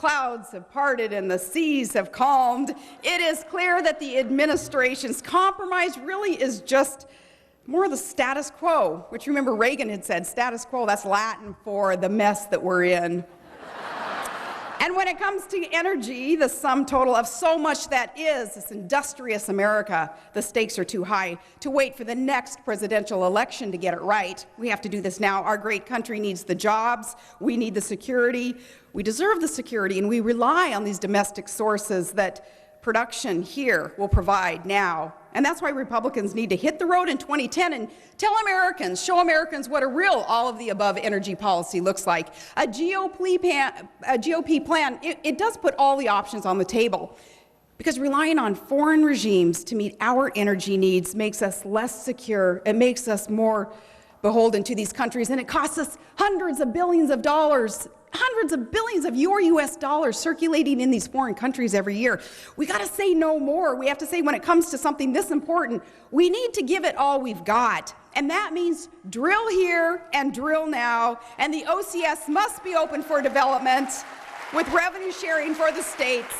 Clouds have parted and the seas have calmed. It is clear that the administration's compromise really is just more the status quo, which remember Reagan had said, status quo, that's Latin for the mess that we're in. And when it comes to energy, the sum total of so much that is this industrious America, the stakes are too high to wait for the next presidential election to get it right. We have to do this now. Our great country needs the jobs. We need the security. We deserve the security, and we rely on these domestic sources that production here will provide now. And that's why Republicans need to hit the road in 2010 and tell Americans, show Americans what a real all-of-the-above energy policy looks like. A GOP plan, it does put all the options on the table, because relying on foreign regimes to meet our energy needs makes us less secure. It makes us more beholden to these countries, and it costs us hundreds of billions of dollars, hundreds of billions of your U.S. dollars circulating in these foreign countries every year. We got to say no more. We have to say, when it comes to something this important, we need to give it all we've got. And that means drill here and drill now. And the OCS must be open for development with revenue sharing for the states.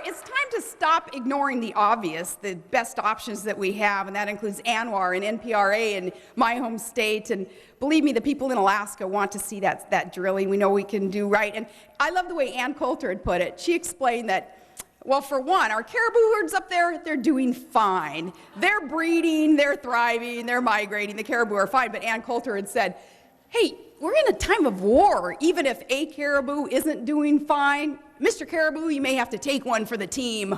It's time to stop ignoring the obvious, the best options that we have, and that includes ANWR and NPRA in my home state. And believe me, the people in Alaska want to see that drilling. We know we can do right. And I love the way Ann Coulter had put it. She explained that, well, for one, our caribou herds up there, they're doing fine. They're breeding, they're thriving, they're migrating. The caribou are fine. But Ann Coulter had said, hey, we're in a time of war. Even if a caribou isn't doing fine, Mr. Caribou, you may have to take one for the team. No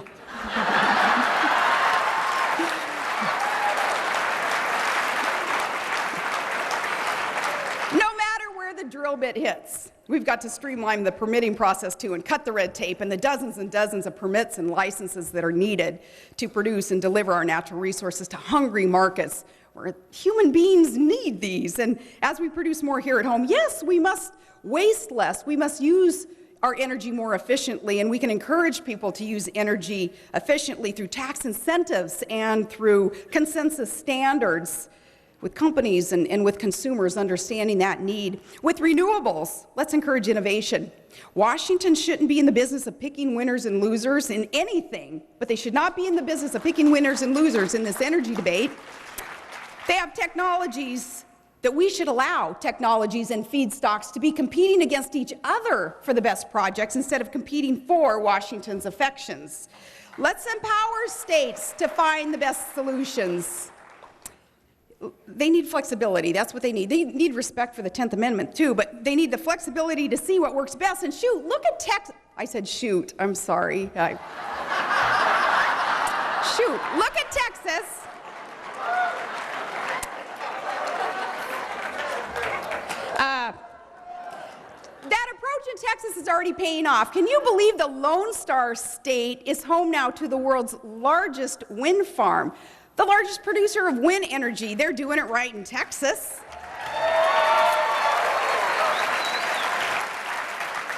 matter where the drill bit hits, we've got to streamline the permitting process too and cut the red tape and the dozens and dozens of permits and licenses that are needed to produce and deliver our natural resources to hungry markets where human beings need these. And as we produce more here at home, yes, we must waste less. We must use our energy more efficiently, and we can encourage people to use energy efficiently through tax incentives and through consensus standards with companies and with consumers understanding that need. With renewables, let's encourage innovation. Washington shouldn't be in the business of picking winners and losers in anything, but they should not be in the business of picking winners and losers in this energy debate. They have technologies that we should allow technologies and feedstocks to be competing against each other for the best projects instead of competing for Washington's affections. Let's empower states to find the best solutions. They need flexibility. That's what they need. They need respect for the 10th Amendment too, but they need the flexibility to see what works best. And shoot, look at Texas. I said shoot, I'm sorry. Shoot, look at Texas. That approach in Texas is already paying off. Can you believe the Lone Star State is home now to the world's largest wind farm, the largest producer of wind energy? They're doing it right in Texas.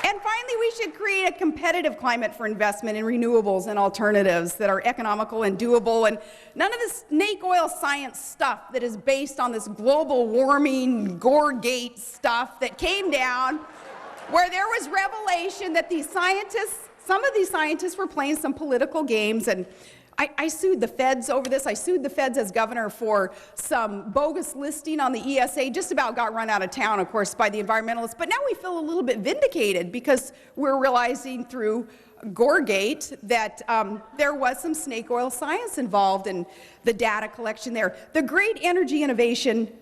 And finally, we should create a competitive climate for investment in renewables and alternatives that are economical and doable, and none of this snake oil science stuff that is based on this global warming, Gore-gate stuff that came down where there was revelation that these scientists, some of these scientists were playing some political games, and I sued the feds over this. I sued the feds as governor for some bogus listing on the ESA, just about got run out of town, of course, by the environmentalists. But now we feel a little bit vindicated because we're realizing through Gore-gate that there was some snake oil science involved in the data collection there. The great energy innovation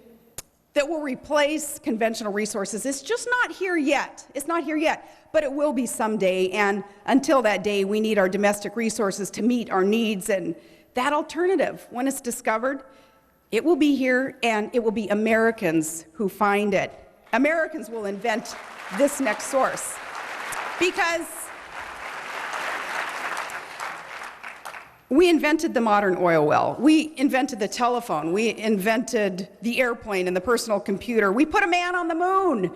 that will replace conventional resources is just not here yet. It's not here yet, but it will be someday. And until that day, we need our domestic resources to meet our needs. And that alternative, when it's discovered, it will be here, and it will be Americans who find it. Americans will invent this next source, because we invented the modern oil well. We invented the telephone. We invented the airplane and the personal computer. We put a man on the moon.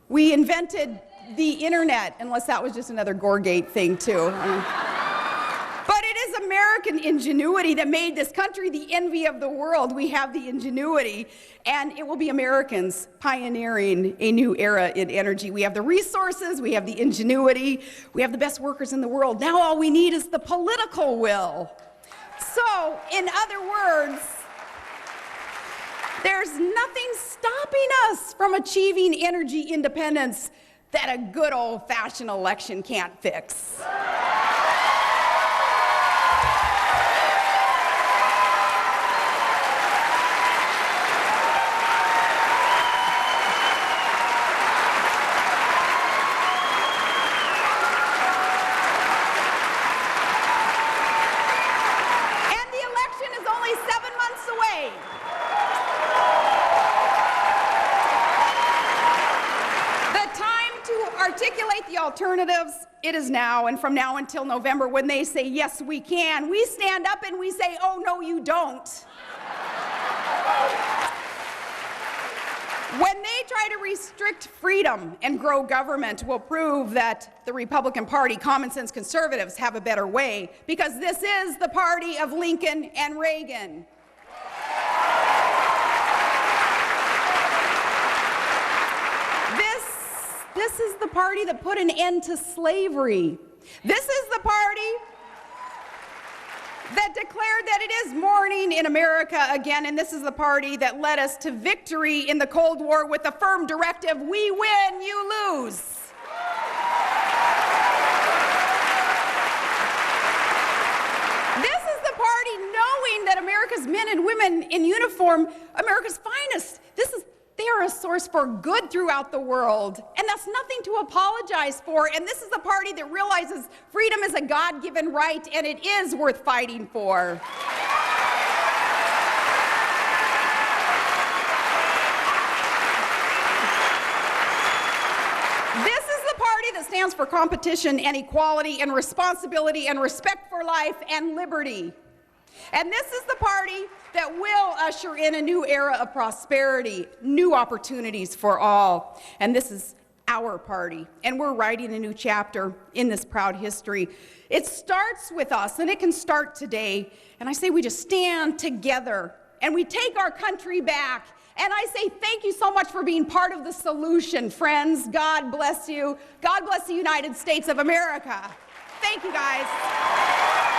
We invented the internet, unless that was just another Gore-gate thing too. But it is American ingenuity that made this country the envy of the world. We have the ingenuity, and it will be Americans pioneering a new era in energy. We have the resources, we have the ingenuity, we have the best workers in the world. Now all we need is the political will. So, in other words, there's nothing stopping us from achieving energy independence that a good old-fashioned election can't fix. Articulate the alternatives. It is now, and from now until November, when they say, yes, we can, we stand up and we say, oh, no, you don't. When they try to restrict freedom and grow government, will prove that the Republican Party, common sense conservatives, have a better way, because this is the party of Lincoln and Reagan. This is the party that put an end to slavery. This is the party that declared that it is morning in America again, and this is the party that led us to victory in the Cold War with the firm directive, we win, you lose. This is the party knowing that America's men and women in uniform, America's finest, they are a source for good throughout the world, and that's nothing to apologize for. And this is a party that realizes freedom is a God-given right, and it is worth fighting for. This is the party that stands for competition and equality and responsibility and respect for life and liberty. And this is the party that will usher in a new era of prosperity, new opportunities for all. And this is our party, and we're writing a new chapter in this proud history. It starts with us, and it can start today. And I say we just stand together, and we take our country back. And I say thank you so much for being part of the solution, friends. God bless you. God bless the United States of America. Thank you, guys.